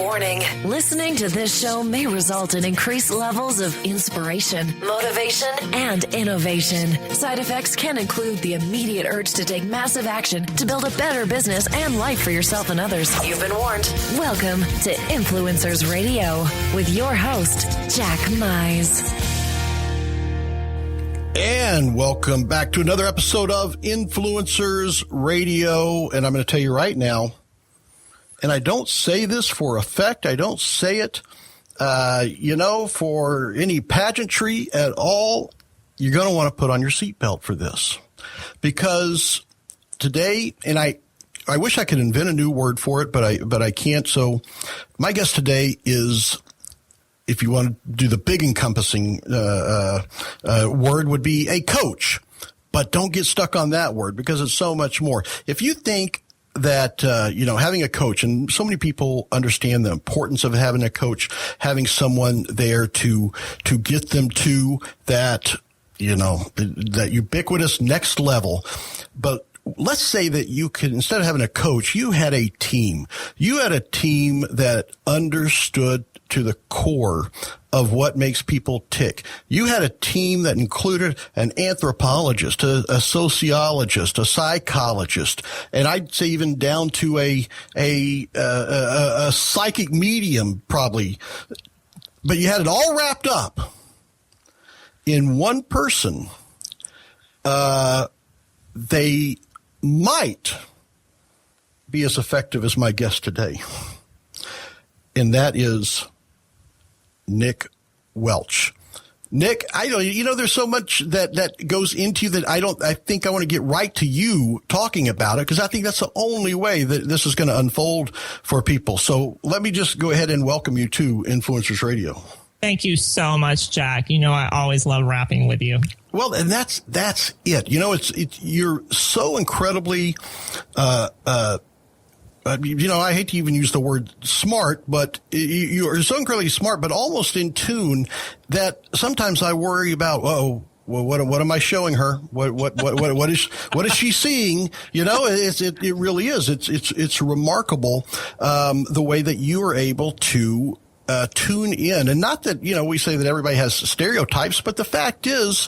Warning, listening to this show may result in increased levels of inspiration, motivation, and innovation. Side effects can include the immediate urge to take massive action to build a better business and life for yourself and others. You've been warned. Welcome to Influencers Radio with your host, Jack Mize. And welcome back to another episode of Influencers Radio. And I'm going to tell you right now, and I don't say this for effect. I don't say it, for any pageantry at all. You're going to want to put on your seatbelt for this, because today, and I wish I could invent a new word for it, but I can't. So my guest today is, if you want to do the big encompassing word, would be a coach. But don't get stuck on that word, because it's so much more. If you think that, having a coach, and so many people understand the importance of having a coach, having someone there to get them to that, that ubiquitous next level. But let's say that you could, instead of having a coach, you had a team. You had a team that understood to the core of what makes people tick. You had a team that included an anthropologist, a sociologist, a psychologist, and I'd say even down to a psychic medium probably. But you had it all wrapped up in one person. They might be as effective as my guest today, and that is Nic Welch. Nic, I know, there's so much that goes into that. I think I want to get right to you talking about it, because I think that's the only way that this is going to unfold for people. So let me just go ahead and welcome you to Influencers Radio. Thank you so much, Jack. I always love rapping with you. Well, and that's it. You're so incredibly, I hate to even use the word smart, but you are so incredibly smart, but almost in tune that sometimes I worry about, what am I showing her? What is she seeing? It really is. It's remarkable, the way that you are able to tune in. And not that, we say that everybody has stereotypes, but the fact is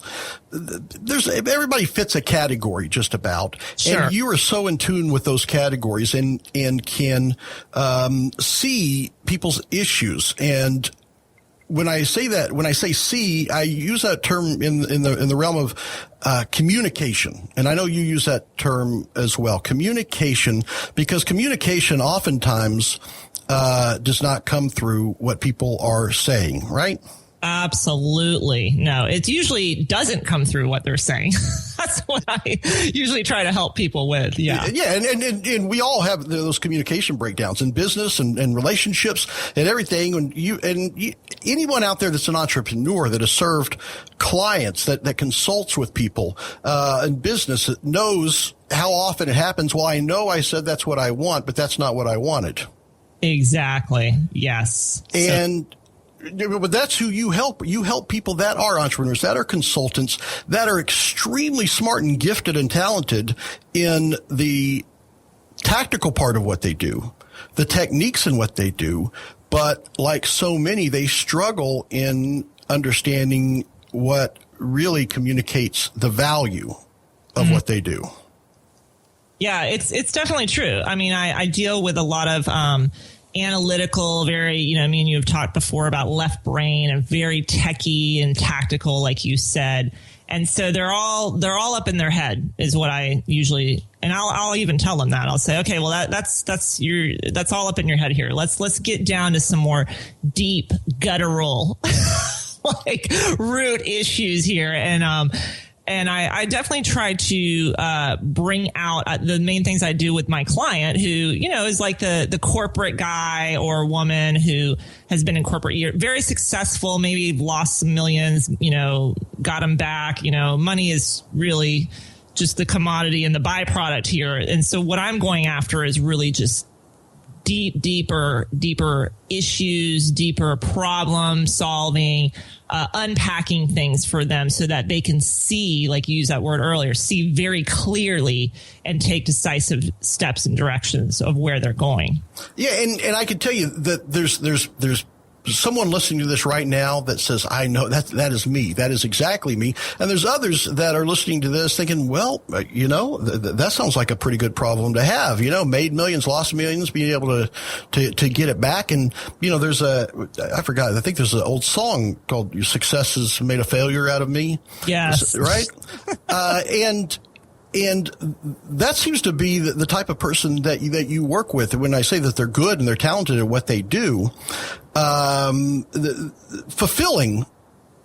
everybody fits a category just about. Sure. And you are so in tune with those categories and can see people's issues. And when I say see, I use that term in the realm of communication. And I know you use that term as well. Communication, because communication oftentimes does not come through what people are saying, right? Absolutely. No, it usually doesn't come through what they're saying. That's what I usually try to help people with. Yeah. Yeah. And we all have those communication breakdowns in business and relationships and everything. And anyone out there that's an entrepreneur that has served clients, that consults with people, in business, that knows how often it happens. Well, I know I said that's what I want, but that's not what I wanted. Exactly. Yes. But that's who you help. You help people that are entrepreneurs, that are consultants, that are extremely smart and gifted and talented in the tactical part of what they do, the techniques in what they do. But like so many, they struggle in understanding what really communicates the value of what they do. Yeah, it's definitely true. I mean, I deal with a lot of analytical, very, me and you have talked before about left brain, and very techie and tactical, like you said. And so they're all up in their head is what I usually, and I'll even tell them that. I'll say, okay, well that's all up in your head here. Let's get down to some more deep guttural like root issues here. And I definitely try to bring out the main things I do with my client, who, is like the corporate guy or woman who has been in corporate, very successful, maybe lost some millions, got them back. Money is really just the commodity and the byproduct here. And so what I'm going after is really just deeper issues, deeper problem solving, unpacking things for them so that they can see, like you used that word earlier, see very clearly and take decisive steps and directions of where they're going. Yeah. And I can tell you that there's someone listening to this right now that says, I know that is me. That is exactly me. And there's others that are listening to this thinking, well, that sounds like a pretty good problem to have, made millions, lost millions, being able to get it back. And, there's I think there's an old song called Success Has Made a Failure Out of Me. Yes. Right. And that seems to be the type of person that you work with. When I say that they're good and they're talented at what they do, fulfilling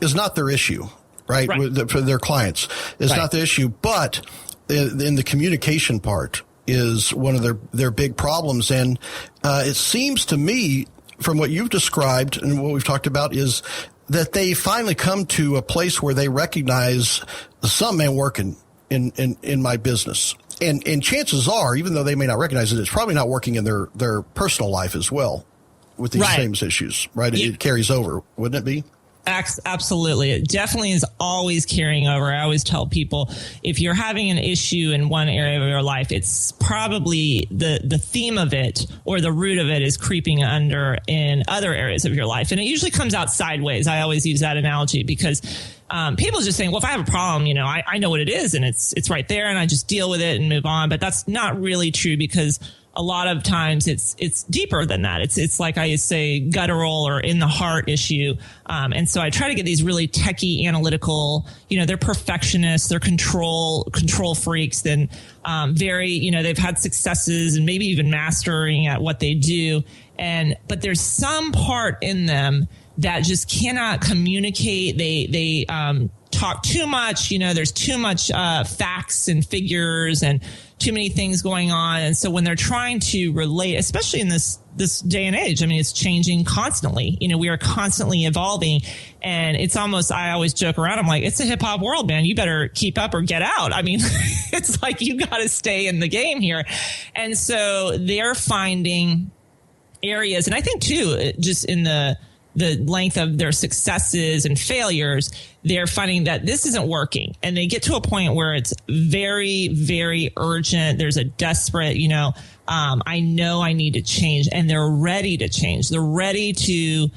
is not their issue, right? For their clients, it's not the issue. But in the communication part is one of their big problems. And it seems to me, from what you've described and what we've talked about, is that they finally come to a place where they recognize something ain't working in my business. And chances are, even though they may not recognize it, it's probably not working in their personal life as well with these same issues, right? It carries over, wouldn't it be? Absolutely. It definitely is always carrying over. I always tell people, if you're having an issue in one area of your life, it's probably the theme of it or the root of it is creeping under in other areas of your life. And it usually comes out sideways. I always use that analogy because people just saying, well, if I have a problem, I know what it is and it's right there and I just deal with it and move on. But that's not really true because a lot of times it's deeper than that. It's like I say, guttural or in the heart issue. And so I try to get these really techie, analytical, they're perfectionists, they're control freaks, then very, they've had successes and maybe even mastering at what they do. But there's some part in them that just cannot communicate. They talk too much. There's too much facts and figures and too many things going on. And so when they're trying to relate, especially in this day and age, it's changing constantly. We are constantly evolving, and it's almost, I always joke around. I'm like, it's a hip hop world, man. You better keep up or get out. It's like you got to stay in the game here. And so they're finding areas, and I think too, just in the length of their successes and failures, they're finding that this isn't working. And they get to a point where it's very, very urgent. There's a desperate, I know I need to change, and they're ready to change. They're ready to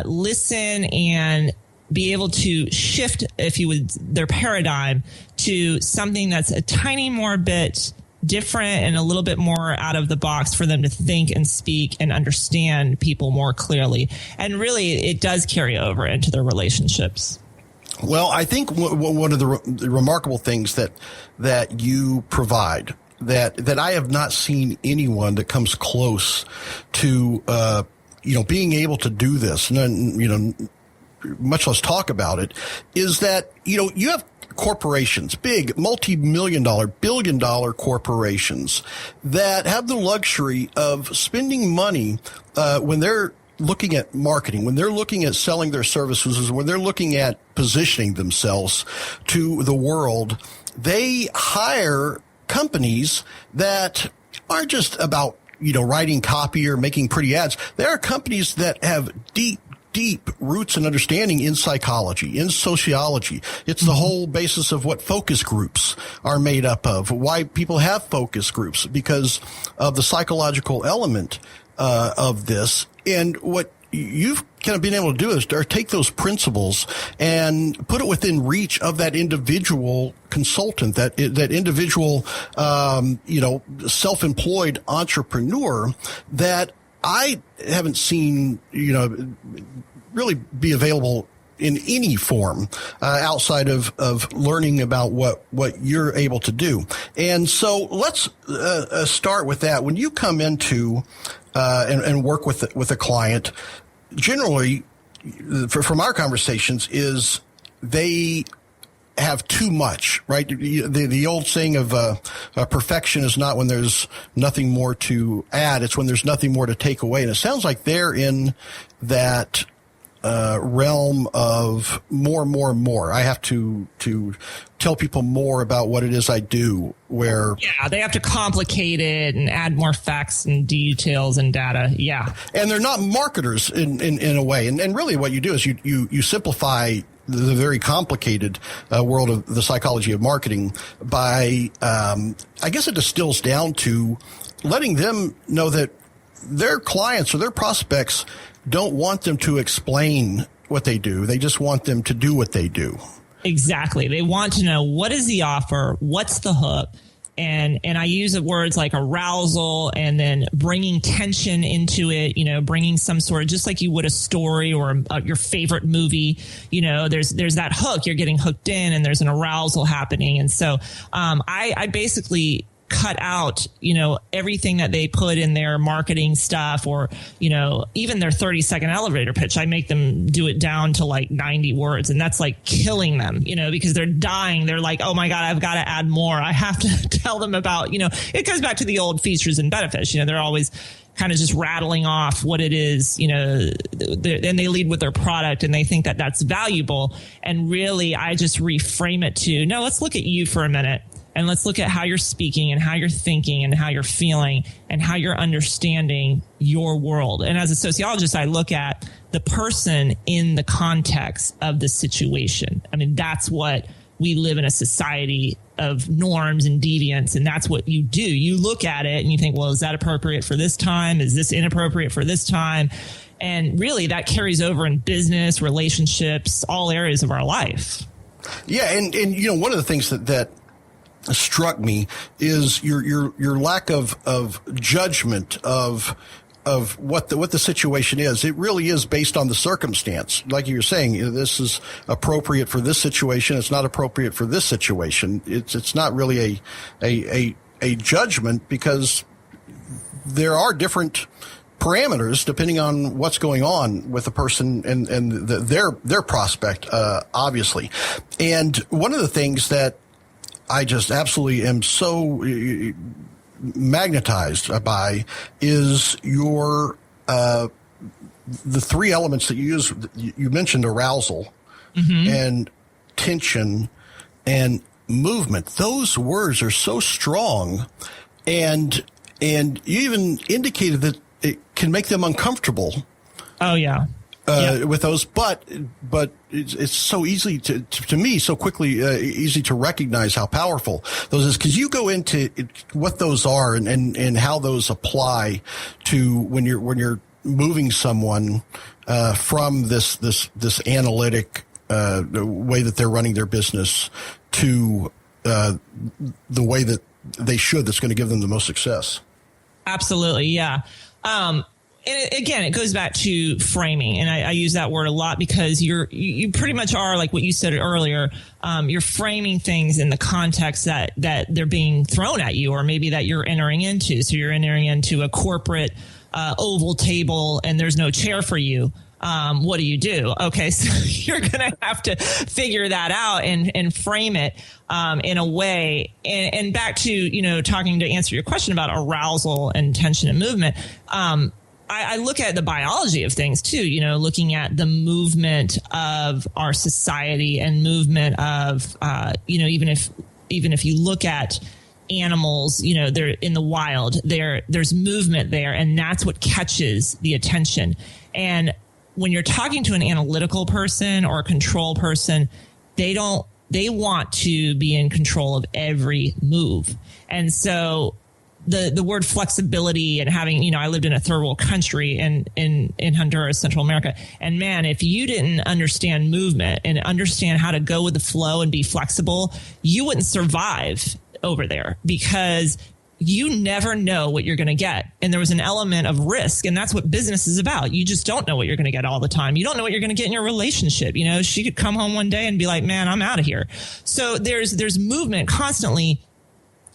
listen and be able to shift, if you would, their paradigm to something that's a tiny more bit different and a little bit more out of the box for them to think and speak and understand people more clearly. And really, it does carry over into their relationships. Well, I think one of the remarkable things that you provide that I have not seen anyone that comes close to, being able to do this, and, much less talk about it, is that, you have corporations, big multi-million-dollar, billion-dollar corporations that have the luxury of spending money when they're looking at marketing, when they're looking at selling their services, when they're looking at positioning themselves to the world. They hire companies that are just about, writing copy or making pretty ads. There are companies that have deep roots and understanding in psychology, in sociology. It's the whole basis of what focus groups are made up of, why people have focus groups, because of the psychological element of this. And what you've kind of been able to do is take those principles and put it within reach of that individual consultant, that individual, self-employed entrepreneur that I haven't seen, really be available in any form outside of learning about what you're able to do. And so let's start with that. When you come into and work with a client, generally, from our conversations, is they have too much, right? The old saying of perfection is not when there's nothing more to add, it's when there's nothing more to take away. And it sounds like they're in that realm of more. I have to tell people more about what it is I do, where they have to complicate it and add more facts and details and data. Yeah. And they're not marketers in a way. And really what you do is you simplify the very complicated world of the psychology of marketing by, I guess it distills down to letting them know that their clients or their prospects don't want them to explain what they do. They just want them to do what they do. Exactly. They want to know, what is the offer? What's the hook? And I use words like arousal and then bringing tension into it, bringing some sort of, just like you would a story or your favorite movie, there's that hook, you're getting hooked in and there's an arousal happening. And so, I basically cut out, everything that they put in their marketing stuff or, even their 30-second elevator pitch. I make them do it down to like 90 words. And that's like killing them, because they're dying. They're like, oh my God, I've got to add more. I have to tell them about, it goes back to the old features and benefits. They're always kind of just rattling off what it is, and they lead with their product and they think that that's valuable. And really, I just reframe it to, no, let's look at you for a minute. And let's look at how you're speaking and how you're thinking and how you're feeling and how you're understanding your world. And as a sociologist, I look at the person in the context of the situation. I mean, that's what we live in, a society of norms and deviance. And that's what you do. You look at it and you think, well, is that appropriate for this time? Is this inappropriate for this time? And really that carries over in business, relationships, all areas of our life. Yeah. And one of the things that struck me is your lack of judgment of what the situation is. It really is based on the circumstance. Like you were saying, this is appropriate for this situation. It's not appropriate for this situation. It's not really a judgment, because there are different parameters depending on what's going on with the person and their prospect, obviously. And one of the things that I just absolutely am so magnetized by is your the three elements that you use. You mentioned arousal and tension and movement. Those words are so strong, and you even indicated that it can make them uncomfortable. Oh yeah. With those, but it's so easy to me, so quickly easy to recognize how powerful those is, because you go into what those are and how those apply to when you're moving someone from this analytic way that they're running their business to the way that they should, that's going to give them the most success. Absolutely, yeah. And again, it goes back to framing, and I use that word a lot because you pretty much are, like what you said earlier. You're framing things in the context that they're being thrown at you, or maybe that you're entering into. So you're entering into a corporate oval table, and there's no chair for you. What do you do? Okay, so you're going to have to figure that out and frame it in a way. And back to talking to answer your question about arousal and tension and movement. I look at the biology of things too, looking at the movement of our society and movement of, even if you look at animals, they're in the wild, there's movement there, and that's what catches the attention. And when you're talking to an analytical person or a control person, they want to be in control of every move. And so the word flexibility and having, I lived in a third world country in Honduras, Central America. And man, if you didn't understand movement and understand how to go with the flow and be flexible, you wouldn't survive over there, because you never know what you're going to get. And there was an element of risk, and that's what business is about. You just don't know what you're going to get all the time. You don't know what you're going to get in your relationship. She could come home one day and be like, man, I'm out of here. So there's movement constantly,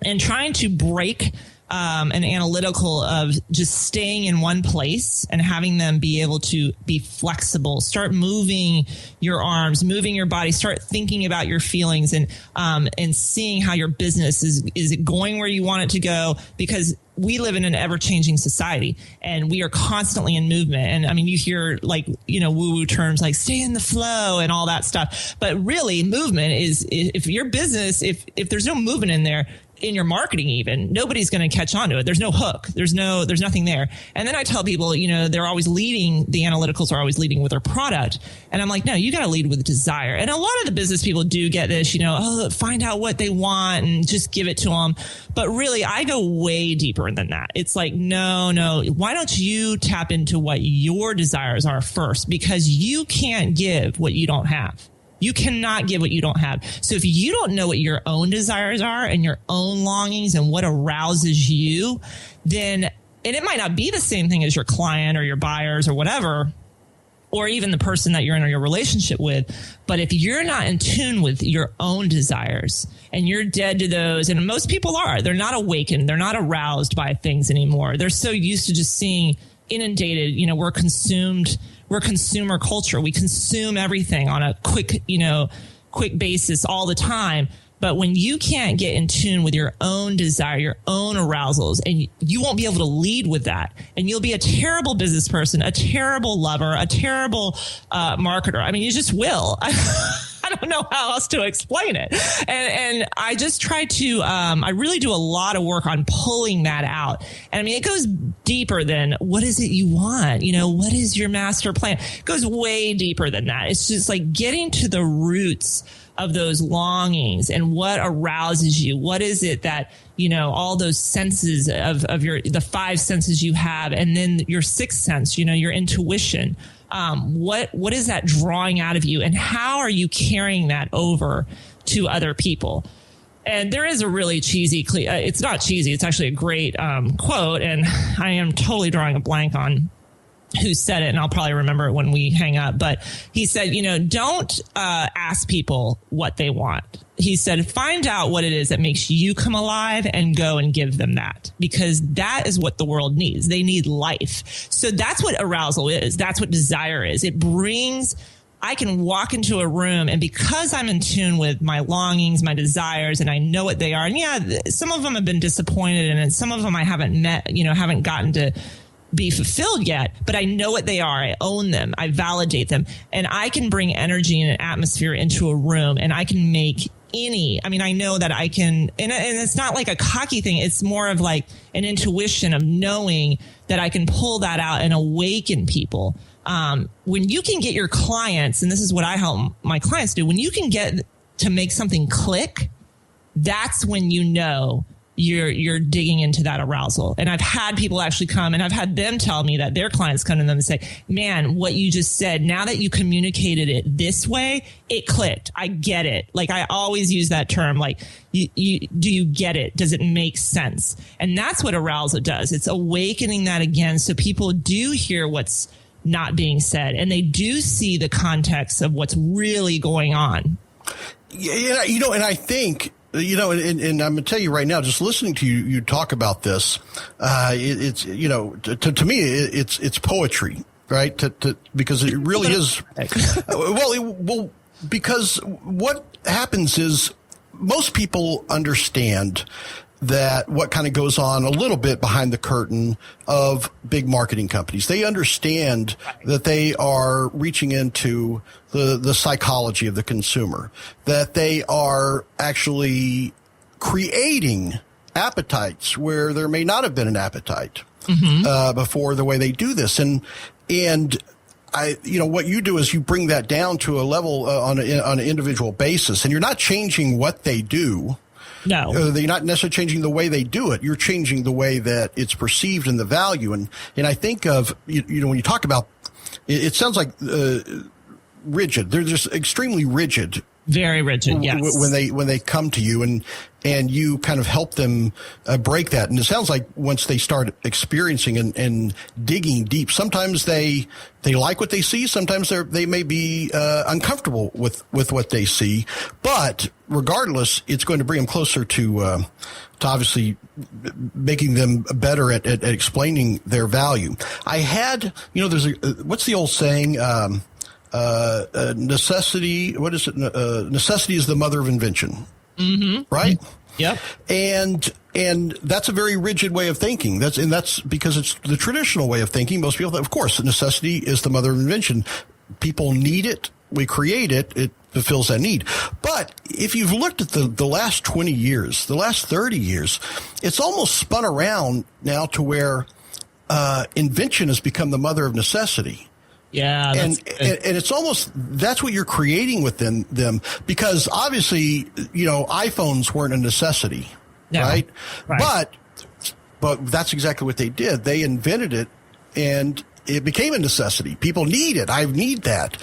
and trying to break and analytical of just staying in one place and having them be able to be flexible, start moving your arms, moving your body, start thinking about your feelings and seeing how your business is it going where you want it to go, because we live in an ever-changing society and we are constantly in movement. And I mean, you hear like, woo-woo terms like stay in the flow and all that stuff. But really movement is, if your business, if there's no movement in there, in your marketing even, nobody's going to catch on to it. There's no hook. There's nothing there. And then I tell people, they're always leading, the analyticals are always leading with their product. And I'm like, no, you got to lead with desire. And a lot of the business people do get this, find out what they want and just give it to them. But really, I go way deeper than that. It's like, no, why don't you tap into what your desires are first? Because you can't give what you don't have. You cannot give what you don't have. So if you don't know what your own desires are and your own longings and what arouses you, then, and it might not be the same thing as your client or your buyers or whatever, or even the person that you're in your relationship with. But if you're not in tune with your own desires and you're dead to those, and most people are, they're not awakened. They're not aroused by things anymore. They're so used to just seeing inundated, we're consumer culture. We consume everything on a quick basis all the time. But when you can't get in tune with your own desire, your own arousals, and you won't be able to lead with that, and you'll be a terrible business person, a terrible lover, a terrible marketer. I mean, you just will. I don't know how else to explain it. And I just try to, I really do a lot of work on pulling that out. And I mean, it goes deeper than what is it you want? What is your master plan? It goes way deeper than that. It's just like getting to the roots of those longings and what arouses you. What is it that, all those senses of the five senses you have, and then your sixth sense, your intuition. What is that drawing out of you, and how are you carrying that over to other people? And there is a really cheesy, it's not cheesy, it's actually a great quote, and I am totally drawing a blank on who said it, and I'll probably remember it when we hang up. But he said, don't ask people what they want. He said, find out what it is that makes you come alive and go and give them that, because that is what the world needs. They need life. So that's what arousal is. That's what desire is. It brings, I can walk into a room, and because I'm in tune with my longings, my desires, and I know what they are. And yeah, some of them have been disappointed, and some of them I haven't met, haven't gotten to be fulfilled yet, but I know what they are. I own them. I validate them, and I can bring energy and an atmosphere into a room, and I can make I know that I can, and it's not like a cocky thing. It's more of like an intuition of knowing that I can pull that out and awaken people. When you can get your clients, and this is what I help my clients do, when you can get to make something click, that's when you're digging into that arousal. And I've had people actually come, and I've had them tell me that their clients come to them and say, man, what you just said, now that you communicated it this way, it clicked. I get it. Like, I always use that term, like, do you get it? Does it make sense? And that's what arousal does. It's awakening that again. So people do hear what's not being said, and they do see the context of what's really going on. Yeah, and I think, and I'm going to tell you right now, just listening to you talk about this, it's, to me, it's poetry, right? Because it really is. Well, because what happens is most people understand that what kind of goes on a little bit behind the curtain of big marketing companies. They understand that they are reaching into the psychology of the consumer, that they are actually creating appetites where there may not have been an appetite before, the way they do this. And what you do is you bring that down to a level on an individual basis, and you're not changing what they do. No, they're not necessarily changing the way they do it. You're changing the way that it's perceived and the value. And I think of, when you talk about, it sounds like rigid. They're just extremely rigid Very rigid, yes. When they come to you and you kind of help them break that. And it sounds like once they start experiencing and digging deep, sometimes they like what they see. Sometimes they may be uncomfortable with what they see. But regardless, it's going to bring them closer to obviously making them better at explaining their value. I had, there's what's the old saying? Necessity. What is it? Necessity is the mother of invention. Mm-hmm. Right. Yep. And that's a very rigid way of thinking. That's because it's the traditional way of thinking. Most people, of course, necessity is the mother of invention. People need it. We create it. It fulfills that need. But if you've looked at the last 20 years, the last 30 years, it's almost spun around now to where invention has become the mother of necessity. Yeah, and it's almost that's what you're creating within them, because obviously iPhones weren't a necessity, right? But that's exactly what they did. They invented it, and it became a necessity. People need it. I need that,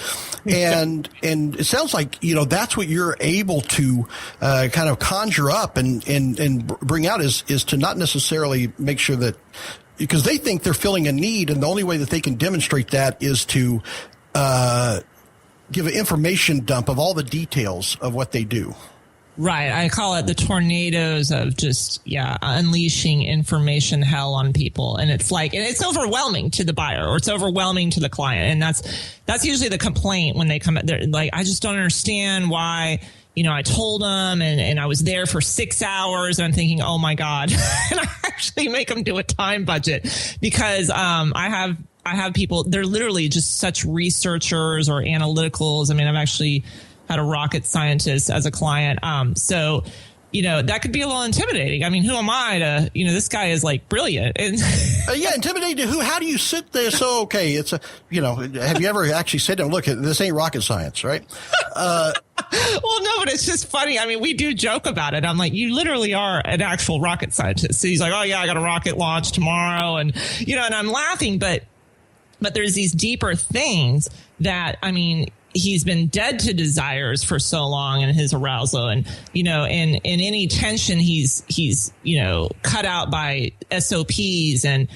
and it sounds like that's what you're able to kind of conjure up and bring out is to not necessarily make sure that. Because they think they're filling a need, and the only way that they can demonstrate that is to give an information dump of all the details of what they do. Right. I call it the tornadoes of just, unleashing information hell on people. And it's it's overwhelming to the buyer, or it's overwhelming to the client. And that's usually the complaint when they come. They're like, I just don't understand why. I told them and I was there for 6 hours, and I'm thinking, oh my God. And I actually make them do a time budget because I have people, they're literally just such researchers or analyticals. I mean, I've actually had a rocket scientist as a client. So that could be a little intimidating. I mean, who am I to, this guy is brilliant. And intimidating to who? How do you sit there? So, okay, it's have you ever actually said to him, look, this ain't rocket science, right? Well, no, but it's just funny. I mean, we do joke about it. I'm like, you literally are an actual rocket scientist. So he's like, oh yeah, I got a rocket launch tomorrow. And, and I'm laughing, but there's these deeper things that, I mean, he's been dead to desires for so long in his arousal, and in any tension he's cut out by SOPs and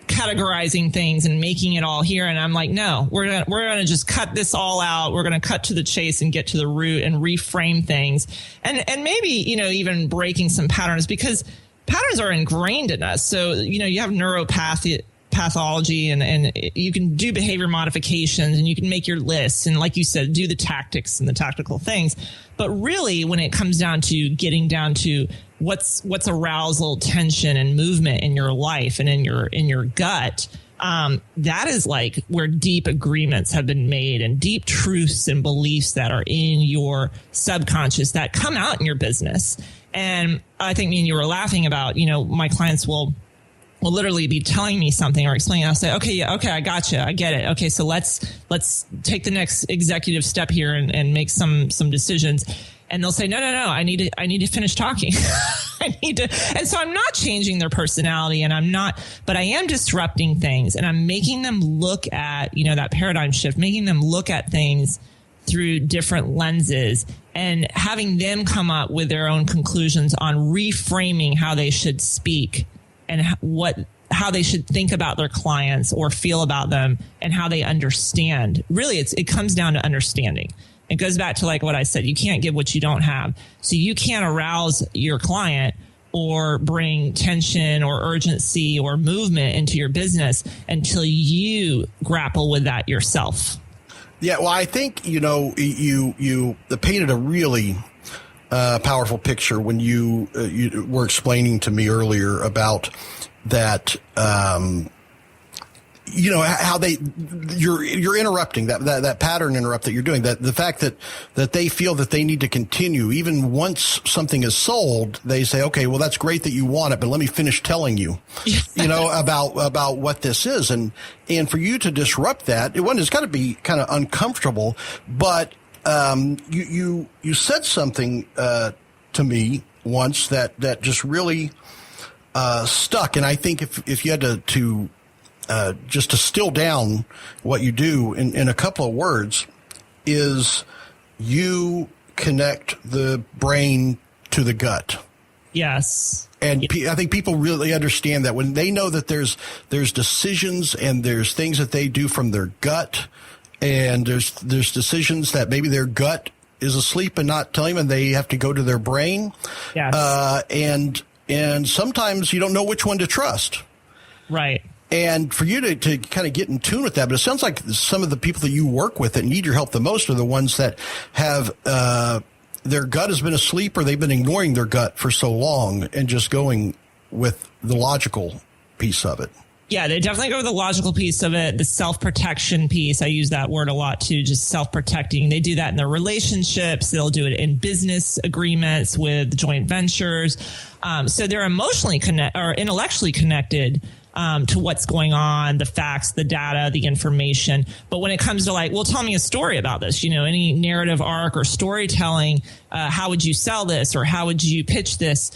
categorizing things and making it all here. And I'm like, no, we're gonna just cut this all out. We're gonna cut to the chase and get to the root and reframe things, and maybe even breaking some patterns, because patterns are ingrained in us. So you have pathology and you can do behavior modifications, and you can make your lists, and like you said, do the tactics and the tactical things. But really, when it comes down to getting down to what's arousal, tension, and movement in your life and in your gut, that is where deep agreements have been made, and deep truths and beliefs that are in your subconscious that come out in your business. And I think me and you were laughing about, my clients will literally be telling me something or explaining. I'll say, okay, I gotcha. I get it. Okay. So let's take the next executive step here and make some decisions. And they'll say, no, I need to finish talking. And so I'm not changing their personality, but I am disrupting things, and I'm making them look at, that paradigm shift, making them look at things through different lenses, and having them come up with their own conclusions on reframing how they should speak and how they should think about their clients or feel about them, and how they understand. Really, it comes down to understanding. It goes back to what I said, you can't give what you don't have. So you can't arouse your client or bring tension or urgency or movement into your business until you grapple with that yourself. Yeah, well, I think, you painted a really powerful picture when you were explaining to me earlier about that, how you're interrupting that pattern interrupt that you're doing, that the fact that they feel that they need to continue even once something is sold. They say, okay, well, that's great that you want it, but let me finish telling you, about what this is. And for you to disrupt that, it's got to be kind of uncomfortable, but, you said something, to me once that just really, stuck. And I think if you had to just distill down what you do in a couple of words, is you connect the brain to the gut. Yes. And I think people really understand that when they know that there's decisions and there's things that they do from their gut, and there's decisions that maybe their gut is asleep and not telling them, and they have to go to their brain. Yes. And sometimes you don't know which one to trust. Right. And for you to kind of get in tune with that, but it sounds like some of the people that you work with that need your help the most are the ones that have their gut has been asleep, or they've been ignoring their gut for so long and just going with the logical piece of it. Yeah, they definitely go with the logical piece of it, the self-protection piece. I use that word a lot too, just self-protecting. They do that in their relationships. They'll do it in business agreements with joint ventures. So they're emotionally or intellectually connected to what's going on, the facts, the data, the information. But when it comes to like, well, tell me a story about this, any narrative arc or storytelling, how would you sell this or how would you pitch this?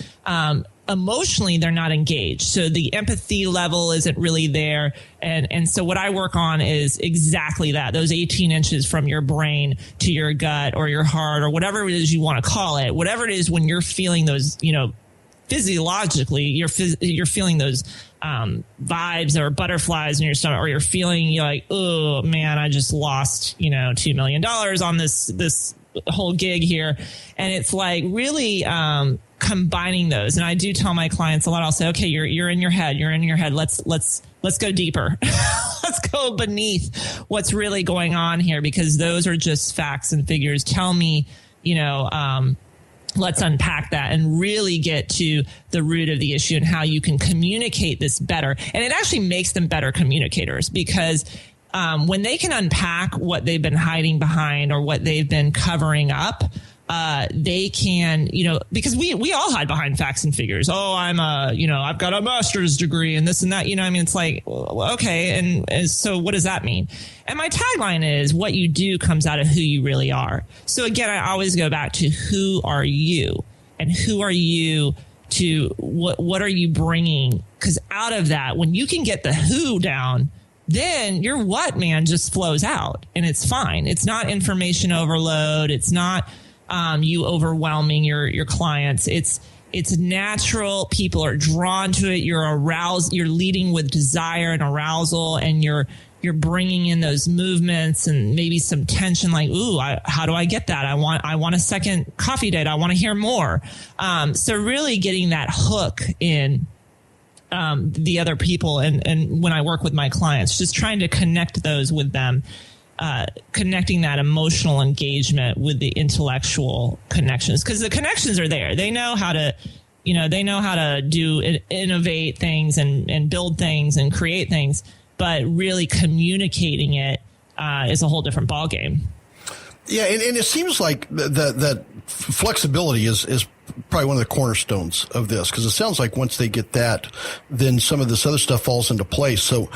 Emotionally, they're not engaged. So the empathy level isn't really there. And so what I work on is exactly that, those 18 inches from your brain to your gut or your heart or whatever it is you want to call it, whatever it is when you're feeling those, physiologically, you're feeling those vibes or butterflies in your stomach, or you're feeling like, oh man, I just lost, $2 million on this whole gig here. And it's like really combining those. And I do tell my clients a lot. I'll say, okay, you're in your head. You're in your head. Let's go deeper. Let's go beneath what's really going on here, because those are just facts and figures. Tell me, let's unpack that and really get to the root of the issue and how you can communicate this better. And it actually makes them better communicators, because when they can unpack what they've been hiding behind or what they've been covering up, they can, because we all hide behind facts and figures. Oh, I've got a master's degree and this and that, it's like, okay. And so what does that mean? And my tagline is, what you do comes out of who you really are. So again, I always go back to who are you, and who are you to what are you bringing? Because out of that, when you can get the who down, then your what, man, just flows out and it's fine. It's not information overload. It's not you overwhelming your clients. It's natural. People are drawn to it. You're aroused. You're leading with desire and arousal, and you're bringing in those movements and maybe some tension. Like, ooh, how do I get that? I want a second coffee date. I want to hear more. So really getting that hook in the other people, and when I work with my clients, just trying to connect those with them. Connecting that emotional engagement with the intellectual connections, because the connections are there. They know how to, innovate things and build things and create things, but really communicating it is a whole different ballgame. Yeah, and it seems like that flexibility is probably one of the cornerstones of this, because it sounds like once they get that, then some of this other stuff falls into place. So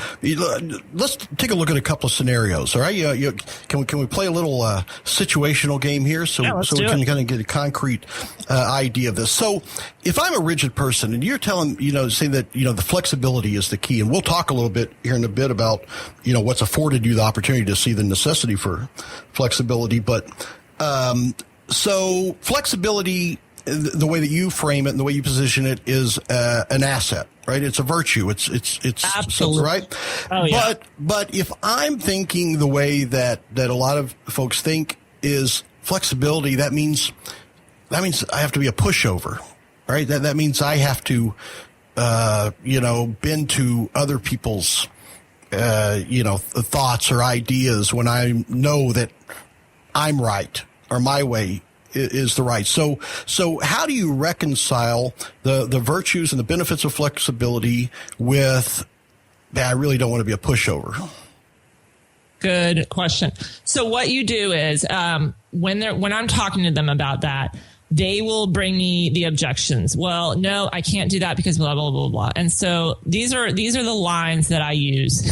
let's take a look at a couple of scenarios. All right, can we play a little situational game here, so we can kind of get a concrete idea of this. So if I'm a rigid person and you're telling, saying that the flexibility is the key, and we'll talk a little bit here in a bit about what's afforded you the opportunity to see the necessity for flexibility, but so flexibility, the way that you frame it and the way you position it, is an asset, right? It's a virtue. It's absolutely right. Oh, yeah. But if I'm thinking the way that a lot of folks think is flexibility, that means I have to be a pushover, right? That means I have to, bend to other people's, thoughts or ideas when I know that I'm right or my way is the right. So how do you reconcile the virtues and the benefits of flexibility with, I really don't want to be a pushover? Good question. So what you do is, when I'm talking to them about that, they will bring me the objections. Well, no, I can't do that because blah, blah, blah, blah. And so these are the lines that I use.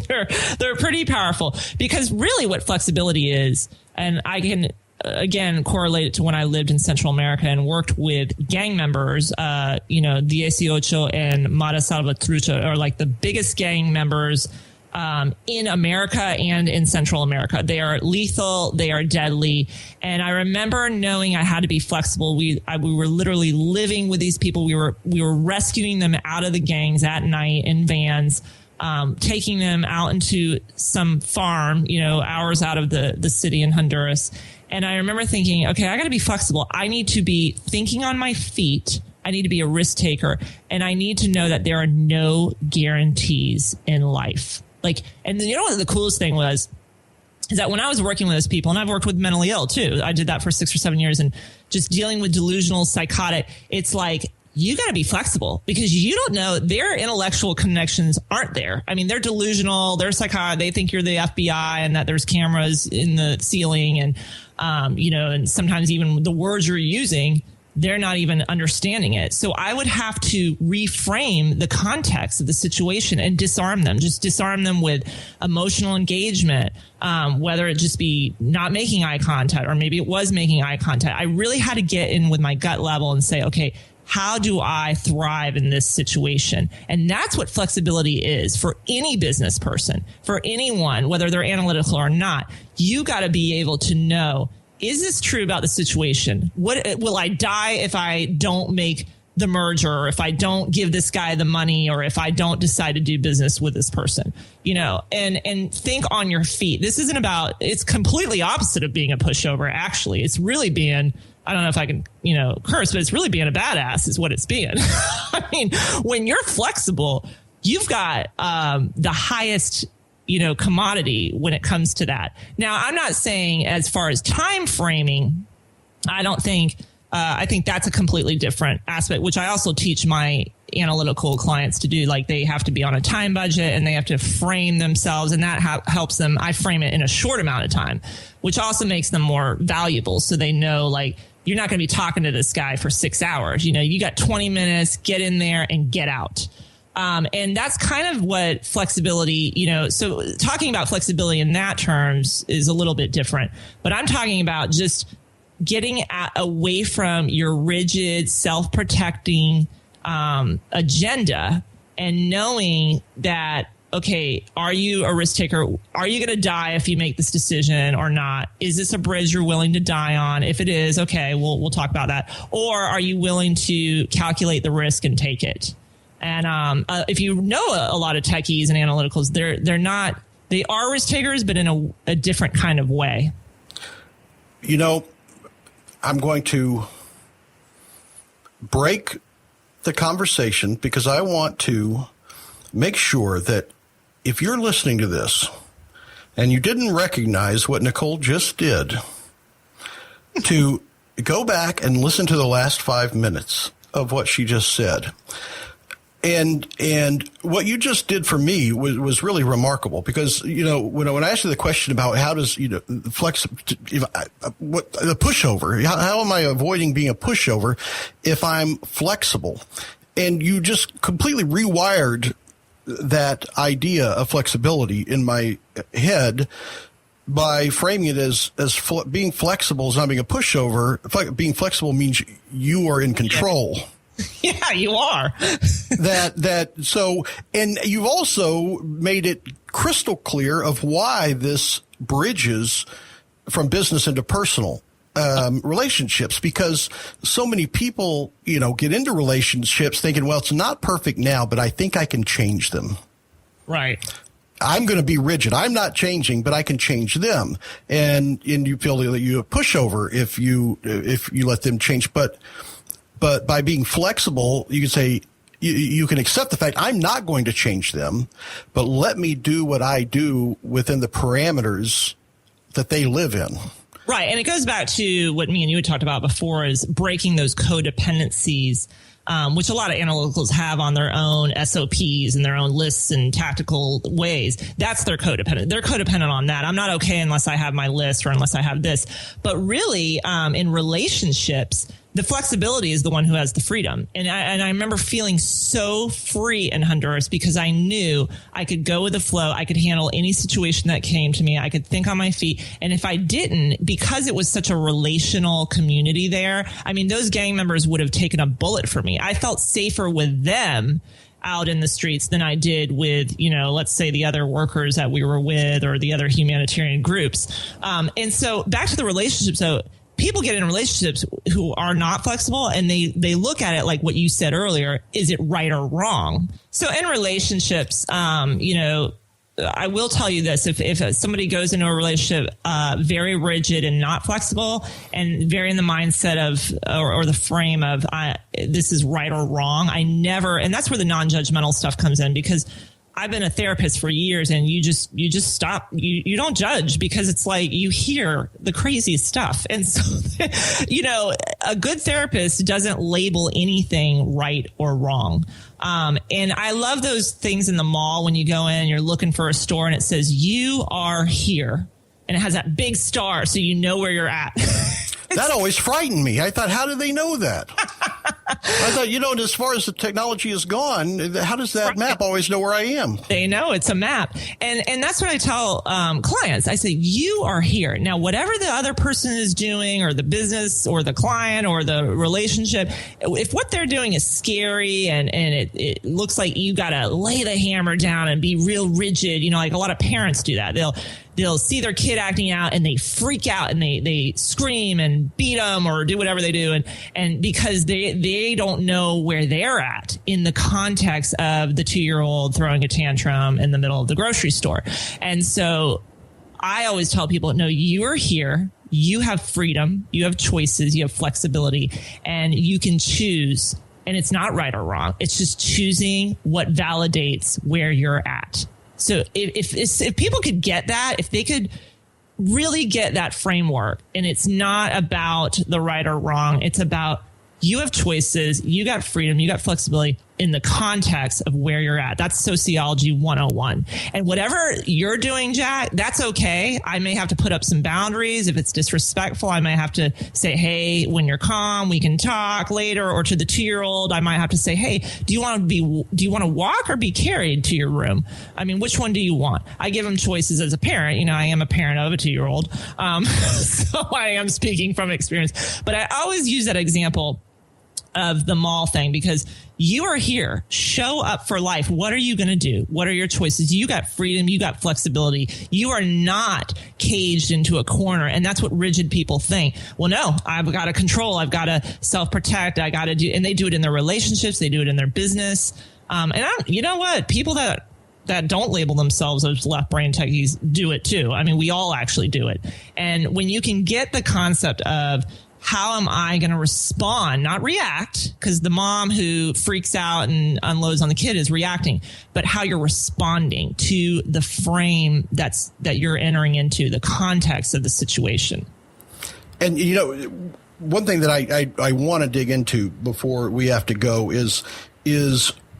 They're pretty powerful, because really what flexibility is, and I can, again, correlate it to when I lived in Central America and worked with gang members, 18 and Mara Salvatrucha are like the biggest gang members in America and in Central America. They are lethal. They are deadly. And I remember knowing I had to be flexible. We were literally living with these people. We were rescuing them out of the gangs at night in vans, taking them out into some farm, hours out of the city in Honduras. And I remember thinking, okay, I got to be flexible. I need to be thinking on my feet. I need to be a risk taker. And I need to know that there are no guarantees in life. And you know what the coolest thing was is that when I was working with those people, and I've worked with mentally ill too, I did that for 6 or 7 years, and just dealing with delusional, psychotic, it's like, you got to be flexible because you don't know, their intellectual connections aren't there. I mean, they're delusional, they're psychotic, they think you're the FBI and that there's cameras in the ceiling and, and sometimes even the words you're using, they're not even understanding it. So I would have to reframe the context of the situation and disarm them, just disarm them with emotional engagement, whether it just be not making eye contact or maybe it was making eye contact. I really had to get in with my gut level and say, okay, how do I thrive in this situation? And that's what flexibility is for any business person, for anyone, whether they're analytical or not. You got to be able to know, is this true about the situation? What will I die if I don't make the merger, or if I don't give this guy the money, or if I don't decide to do business with this person? And think on your feet. This isn't about, it's completely opposite of being a pushover. Actually, it's really being, I don't know if I can, curse, but it's really being a badass is what it's being. I mean, when you're flexible, you've got the highest commodity when it comes to that. Now, I'm not saying as far as time framing, I don't think, I think that's a completely different aspect, which I also teach my analytical clients to do. Like, they have to be on a time budget and they have to frame themselves, and that helps them. I frame it in a short amount of time, which also makes them more valuable. So they know, like, you're not going to be talking to this guy for 6 hours. You got 20 minutes, get in there and get out. And that's kind of what flexibility, so talking about flexibility in that terms is a little bit different, but I'm talking about just getting away from your rigid, self-protecting, agenda, and knowing that, okay, are you a risk taker? Are you going to die if you make this decision or not? Is this a bridge you're willing to die on? If it is, okay, we'll talk about that. Or are you willing to calculate the risk and take it? And if you know a lot of techies and analyticals, they are risk takers, but in a different kind of way. I'm going to break the conversation because I want to make sure that if you're listening to this and you didn't recognize what Nicole just did, to go back and listen to the last 5 minutes of what she just said. And what you just did for me was really remarkable because, when I asked you the question about how does, the pushover, how am I avoiding being a pushover if I'm flexible? And you just completely rewired that idea of flexibility in my head by framing it as being flexible is not being a pushover. Being flexible means you are in control. Yeah, you are. So, and you've also made it crystal clear of why this bridges from business into personal relationships, because so many people, get into relationships thinking, well, it's not perfect now, but I think I can change them. Right. I'm going to be rigid. I'm not changing, but I can change them. And you feel that you a pushover if you let them change. But by being flexible, you can say, you can accept the fact I'm not going to change them, but let me do what I do within the parameters that they live in. Right. And it goes back to what me and you had talked about before, is breaking those codependencies, which a lot of analyticals have on their own SOPs and their own lists and tactical ways. That's their codependent. They're codependent on that. I'm not okay unless I have my list or unless I have this. But really, in relationships, the flexibility is the one who has the freedom. And I remember feeling so free in Honduras because I knew I could go with the flow. I could handle any situation that came to me. I could think on my feet. And if I didn't, because it was such a relational community there, I mean, those gang members would have taken a bullet for me. I felt safer with them out in the streets than I did with, let's say the other workers that we were with or the other humanitarian groups. And so back to the relationship. So people get in relationships who are not flexible, and they look at it like what you said earlier. Is it right or wrong? So in relationships, I will tell you this. If somebody goes into a relationship very rigid and not flexible and very in the mindset of or the frame of this is right or wrong, and that's where the non-judgmental stuff comes in, because I've been a therapist for years, and you just stop. You don't judge, because it's like you hear the craziest stuff. And so, a good therapist doesn't label anything right or wrong. And I love those things in the mall when you go in, you're looking for a store and it says, "You are here." And it has that big star, so you know where you're at. That always frightened me. I thought, how do they know that? I thought, as far as the technology is gone, how does that map always know where I am? They know it's a map. And that's what I tell clients. I say, you are here. Now, whatever the other person is doing, or the business or the client or the relationship, if what they're doing is scary and it looks like you got to lay the hammer down and be real rigid, like a lot of parents do that. They'll see their kid acting out and they freak out and they scream and beat them or do whatever they do. And because they don't know where they're at in the context of the 2-year-old throwing a tantrum in the middle of the grocery store. And so I always tell people, no, you are here. You have freedom. You have choices. You have flexibility, and you can choose. And it's not right or wrong. It's just choosing what validates where you're at. So if people could get that, if they could really get that framework, and it's not about the right or wrong, it's about you have choices, you got freedom, you got flexibility in the context of where you're at. That's sociology 101. And whatever you're doing, Jack, that's okay. I may have to put up some boundaries. If it's disrespectful, I may have to say, hey, when you're calm, we can talk later. Or to the 2-year-old, I might have to say, hey, do you want to walk or be carried to your room? I mean, which one do you want? I give them choices as a parent. I am a parent of a 2-year-old. So I am speaking from experience, but I always use that example of the mall thing, because you are here. Show up for life. What are you going to do? What are your choices? You got freedom. You got flexibility. You are not caged into a corner. And that's what rigid people think. Well, no, I've got to control. I've got to self-protect. I got to do, and they do it in their relationships. They do it in their business. You know what? People that don't label themselves as left brain techies do it too. I mean, we all actually do it. And when you can get the concept of, how am I going to respond, not react, because the mom who freaks out and unloads on the kid is reacting, but how you're responding to the frame that you're entering into, the context of the situation. And, one thing that I want to dig into before we have to go is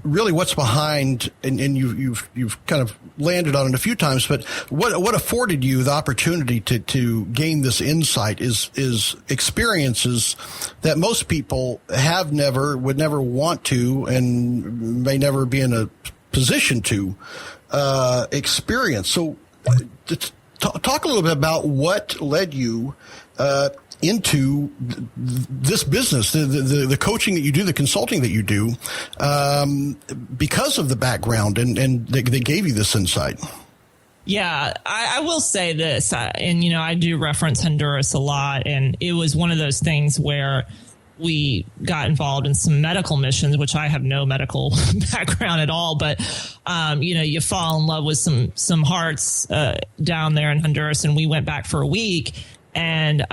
really what's behind, and you've kind of landed on it a few times, but what afforded you the opportunity to gain this insight is experiences that most people would never want to, and may never be in a position to experience. So talk a little bit about what led you into this business, the coaching that you do, the consulting that you do, because of the background and they gave you this insight. Yeah, I will say this, and I do reference Honduras a lot, and it was one of those things where we got involved in some medical missions, which I have no medical background at all, but you fall in love with some hearts down there in Honduras, and we went back for a week. And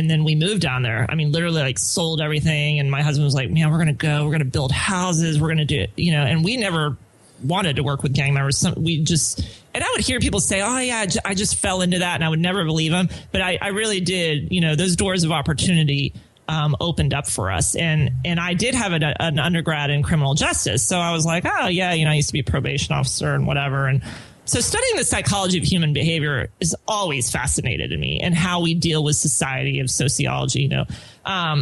then we moved down there. I mean, literally like sold everything. And my husband was like, man, we're going to build houses. We're going to do it, and we never wanted to work with gang members. And I would hear people say, oh yeah, I just fell into that. And I would never believe them. But I really did, those doors of opportunity opened up for us. And I did have an undergrad in criminal justice. So I was like, oh yeah, I used to be a probation officer and whatever. And so studying the psychology of human behavior is always fascinated me, and how we deal with society, of sociology,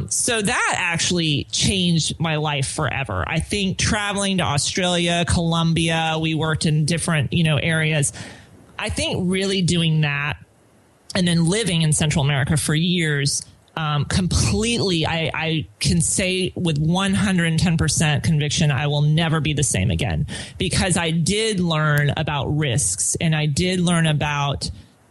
So that actually changed my life forever. I think traveling to Australia, Colombia, we worked in different, areas. I think really doing that, and then living in Central America for years, completely, I can say with 110% conviction, I will never be the same again, because I did learn about risks, and I did learn about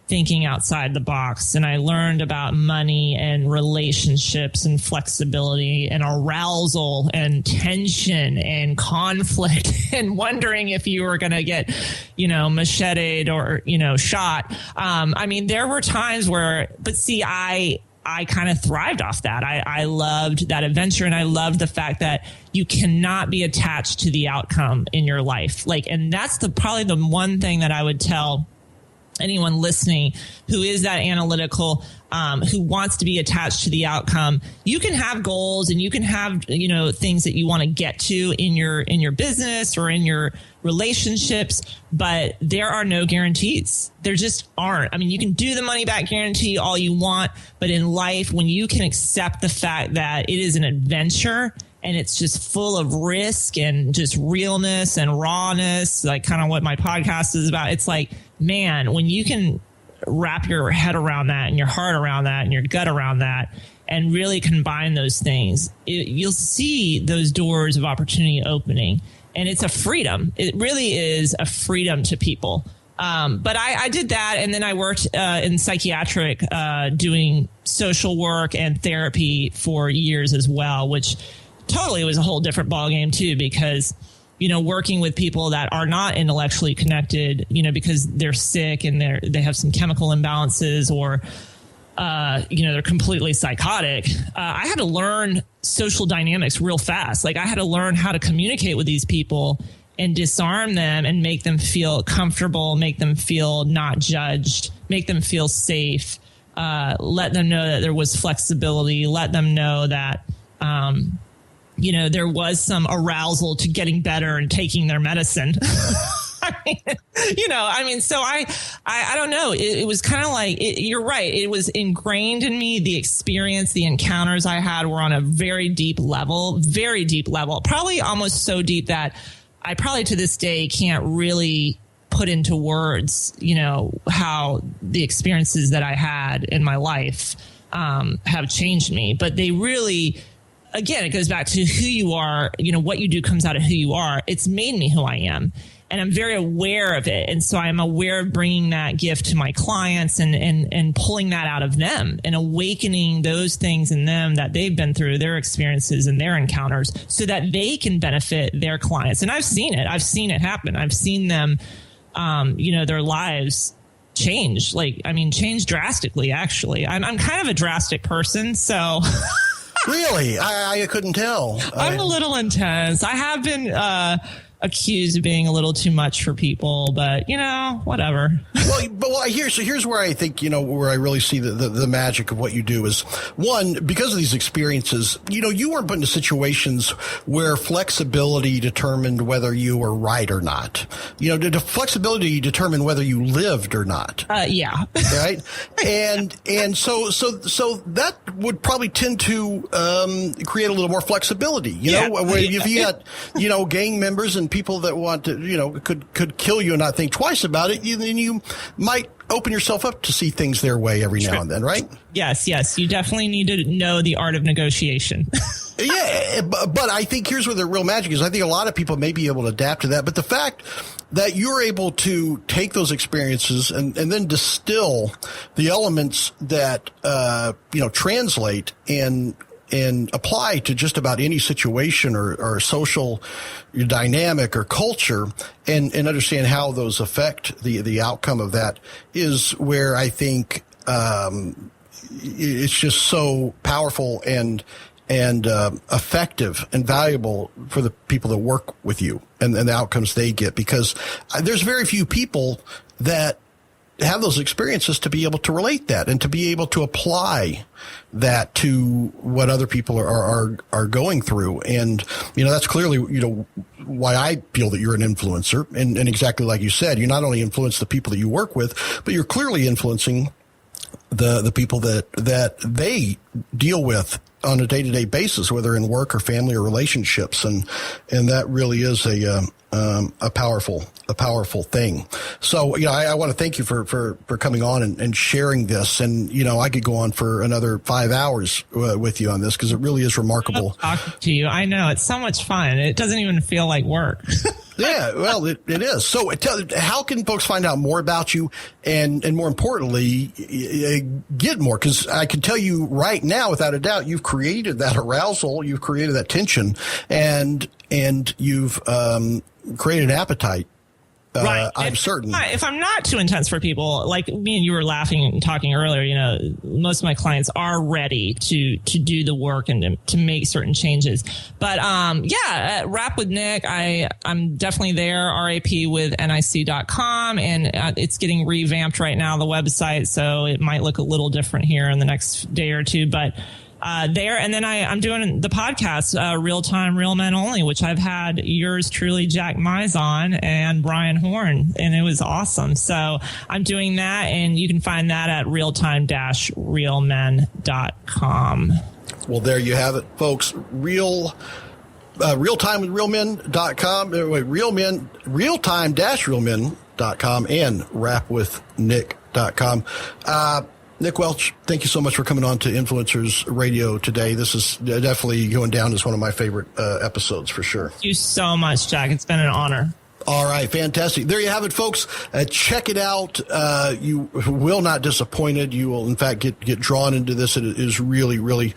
thinking outside the box, and I learned about money and relationships and flexibility and arousal and tension and conflict and wondering if you were going to get, macheted or, shot. I mean, there were times where, but see, I kind of thrived off that. I loved that adventure, and I loved the fact that you cannot be attached to the outcome in your life. And that's probably the one thing that I would tell anyone listening who is that analytical, who wants to be attached to the outcome. You can have goals, and you can have, things that you want to get to in your business or in your relationships, but there are no guarantees. There just aren't. I mean, you can do the money back guarantee all you want, but in life, when you can accept the fact that it is an adventure and it's just full of risk and just realness and rawness, like kind of what my podcast is about. It's like, man, when you can wrap your head around that and your heart around that and your gut around that and really combine those things, you'll see those doors of opportunity opening. And it's a freedom. It really is a freedom to people. But I did that. And then I worked in psychiatric, doing social work and therapy for years as well, which totally was a whole different ballgame too, because, working with people that are not intellectually connected, because they're sick and they have some chemical imbalances, or, they're completely psychotic. I had to learn social dynamics real fast. I had to learn how to communicate with these people and disarm them and make them feel comfortable, make them feel not judged, make them feel safe, let them know that there was flexibility, let them know that, there was some arousal to getting better and taking their medicine. So I don't know. It was kind of like, you're right. It was ingrained in me. The experience, the encounters I had were on a very deep level, probably almost so deep that I probably to this day can't really put into words, how the experiences that I had in my life have changed me. But they really, again, it goes back to who you are. What you do comes out of who you are. It's made me who I am. And I'm very aware of it. And so I'm aware of bringing that gift to my clients and pulling that out of them and awakening those things in them that they've been through, their experiences and their encounters, so that they can benefit their clients. And I've seen it. I've seen it happen. I've seen them, their lives change. Change drastically, actually. I'm kind of a drastic person. So... Really? I couldn't tell. I'm a little intense. I have been accused of being a little too much for people, but whatever. Here's where I think, where I really see the magic of what you do is, one, because of these experiences, you weren't put into situations where flexibility determined whether you were right or not. Did the flexibility determine whether you lived or not? Yeah. Right. And so that would probably tend to create a little more flexibility, if you got, gang members and people that want to, could kill you and not think twice about it, then you might open yourself up to see things their way every now and then, right? Yes. You definitely need to know the art of negotiation. Yeah, but I think here's where the real magic is. I think a lot of people may be able to adapt to that, but the fact that you're able to take those experiences and then distill the elements that, translate and apply to just about any situation or social dynamic or culture and understand how those affect the outcome of that is where I think it's just so powerful and effective and valuable for the people that work with you and the outcomes they get, because there's very few people that have those experiences to be able to relate that and to be able to apply that to what other people are going through. And, that's clearly, why I feel that you're an influencer. And exactly like you said, you not only influence the people that you work with, but you're clearly influencing the people that they deal with on a day-to-day basis, whether in work or family or relationships. And that really is a powerful thing. So, I want to thank you for coming on and sharing this. And, I could go on for another 5 hours with you on this because it really is remarkable. Talking to you. I know. It's so much fun. It doesn't even feel like work. Yeah, well, it is. So how can folks find out more about you and more importantly, get more? Because I can tell you right now, without a doubt, you've created that arousal, you've created that tension, and you've created an appetite. Right. I'm certain. If I'm not too intense for people, like me and you were laughing and talking earlier, most of my clients are ready to do the work and to make certain changes. But, Rap with Nic, I'm definitely there, RAP with NIC.com, and it's getting revamped right now, the website. So it might look a little different here in the next day or two, but there. And then I'm doing the podcast, Real Time, Real Men Only, which I've had yours truly, Jack Mize on, and Brian Horn, and it was awesome. So I'm doing that, and you can find that at realtime-realmen.com. Well, there you have it, folks. Realtimewithrealmen.com, realtime-realmen.com, and rapwithnick.com. Nic Welch, thank you so much for coming on to Influencers Radio today. This is definitely going down as one of my favorite episodes for sure. Thank you so much, Jack. It's been an honor. All right, fantastic. There you have it, folks. Check it out. You will not disappointed. You will, in fact, get drawn into this. It is really, really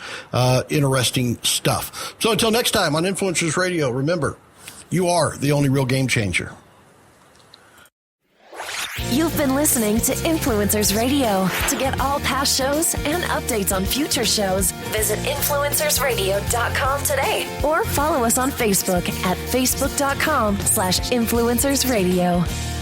interesting stuff. So until next time on Influencers Radio, remember, you are the only real game changer. You've been listening to Influencers Radio. To get all past shows and updates on future shows, visit influencersradio.com today or follow us on Facebook at facebook.com/influencersradio.